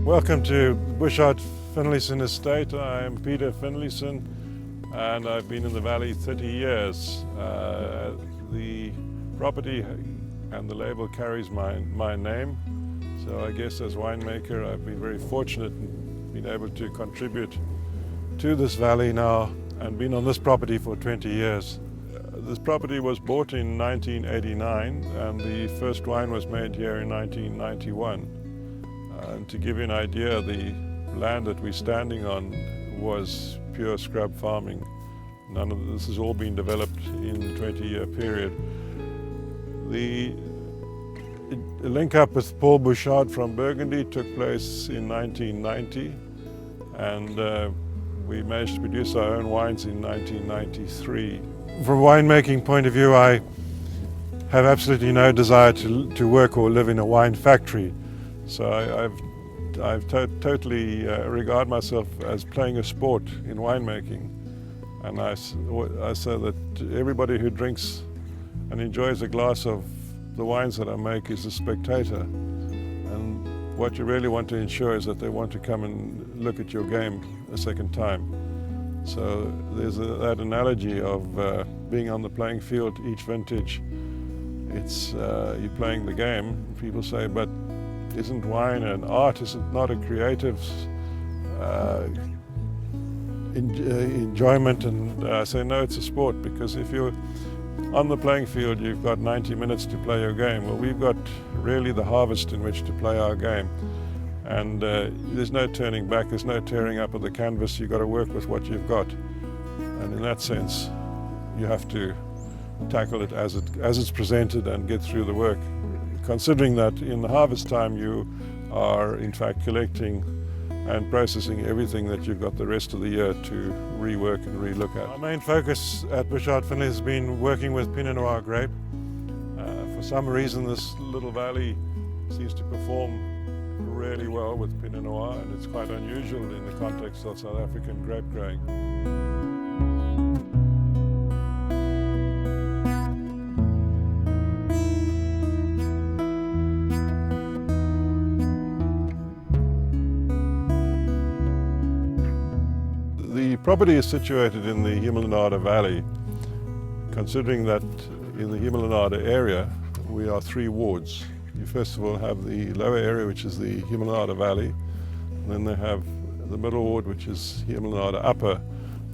Welcome to Bouchard Finlayson estate. I am Peter Finlayson and I've been in the valley 30 years. The property and the label carries my name, so I guess as winemaker I've been very fortunate in being able to contribute to this valley now and been on this property for 20 years. This property was bought in 1989 and the first wine was made here in 1991. And to give you an idea, the land that we're standing on was pure scrub farming. None of this has all been developed in a 20-year period. The link up with Paul Bouchard from Burgundy took place in 1990, and we managed to produce our own wines in 1993. From a winemaking point of view, I have absolutely no desire to work or live in a wine factory. So I've totally regard myself as playing a sport in winemaking, and I say that everybody who drinks and enjoys a glass of the wines that I make is a spectator, and what you really want to ensure is that they want to come and look at your game a second time. So there's that analogy of being on the playing field each vintage. It's you're playing the game. People say, but isn't wine an art? Isn't not a creative enjoyment? And I say no, it's a sport, because if you're on the playing field you've got 90 minutes to play your game. Well, we've got really the harvest in which to play our game, and there's no turning back, there's no tearing up of the canvas. You've got to work with what you've got, and in that sense you have to tackle it as it's presented and get through the work, considering that in the harvest time you are in fact collecting and processing everything that you've got the rest of the year to rework and relook at. Our main focus at Bouchard Finlay has been working with Pinot Noir grape. For some reason this little valley seems to perform really well with Pinot Noir, and it's quite unusual in the context of South African grape growing. The property is situated in the Himalaya Valley. Considering that in the Himalaya area we are 3 wards. You first of all have the lower area, which is the Himalaya Valley, and then they have the middle ward, which is Himalaya Upper,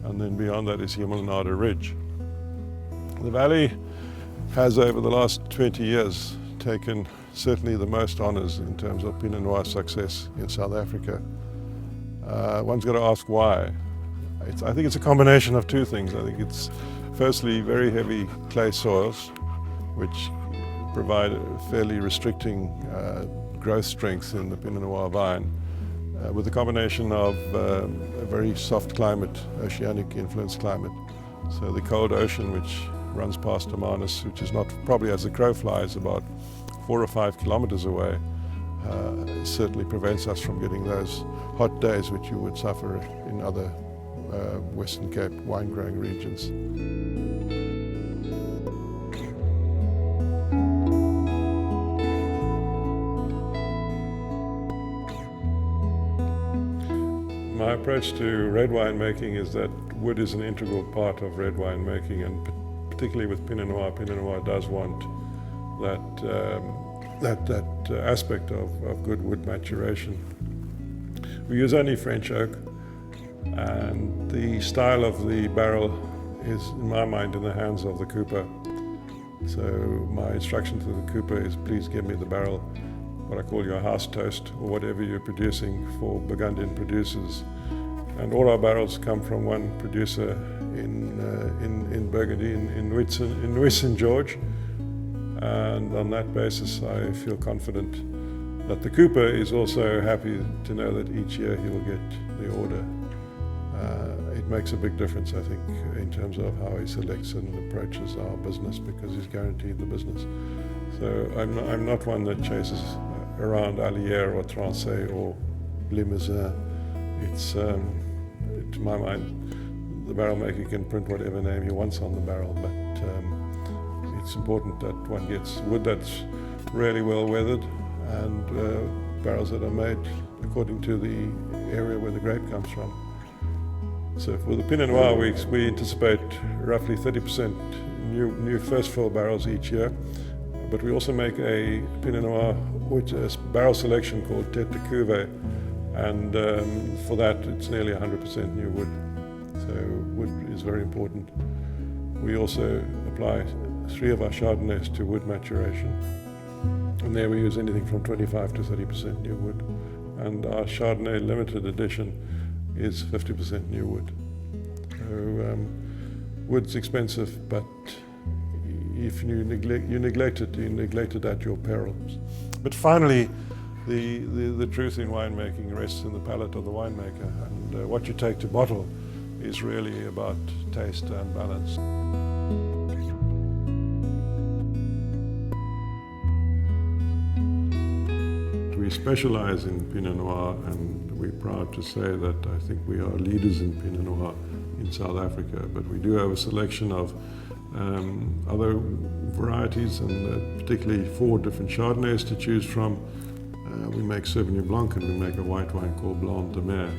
and then beyond that is Himalaya Ridge. The valley has over the last 20 years taken certainly the most honours in terms of Pinot Noir success in South Africa. One's got to ask why. I think it's a combination of 2 things. I think it's firstly very heavy clay soils, which provide a fairly restricting growth strength in the Pinot Noir vine, with a combination of a very soft climate, oceanic influenced climate. So the cold ocean, which runs past Hermanus, which is not probably as the crow flies about 4 or 5 kilometers away, certainly prevents us from getting those hot days which you would suffer in other Western Cape wine growing regions. My approach to red wine making is that wood is an integral part of red wine making, and particularly with Pinot Noir. Pinot Noir does want that aspect of good wood maturation. We use only French oak, and the style of the barrel is, in my mind, in the hands of the cooper. So my instruction to the cooper is, please give me the barrel, what I call your house toast, or whatever you're producing for Burgundian producers. And all our barrels come from one producer in Burgundy, in Nuits St. George. And on that basis I feel confident that the cooper is also happy to know that each year he will get the order. It makes a big difference, I think, in terms of how he selects and approaches our business, because he's guaranteed the business. So I'm not one that chases around Allier or Trancé or Limousin. It's, to my mind, the barrel maker can print whatever name he wants on the barrel, but it's important that one gets wood that's really well weathered and barrels that are made according to the area where the grape comes from. So for the Pinot Noir, we anticipate roughly 30% new first fill barrels each year. But we also make a Pinot Noir, which is barrel selection called Tête de Cuvée, and for that it's nearly 100% new wood. So wood is very important. We also apply 3 of our Chardonnays to wood maturation, and there we use anything from 25 to 30% new wood. And our Chardonnay limited edition is 50% new wood. So wood's expensive, but if you neglect it at your peril. But finally, the truth in winemaking rests in the palate of the winemaker, and what you take to bottle is really about taste and balance. We specialize in Pinot Noir, and we're proud to say that I think we are leaders in Pinot Noir in South Africa, but we do have a selection of other varieties, and particularly 4 different Chardonnays to choose from. We make Sauvignon Blanc, and we make a white wine called Blanc de Mer.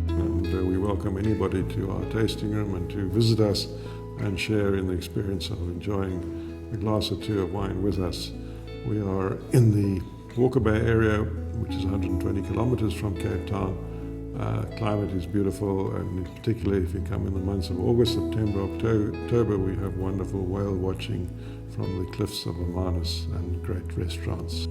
And we welcome anybody to our tasting room and to visit us and share in the experience of enjoying a glass or 2 of wine with us. We are in the Walker Bay area, which is 120 kilometers from Cape Town. Climate is beautiful, and particularly if you come in the months of August, September, October, we have wonderful whale watching from the cliffs of Amanus and great restaurants.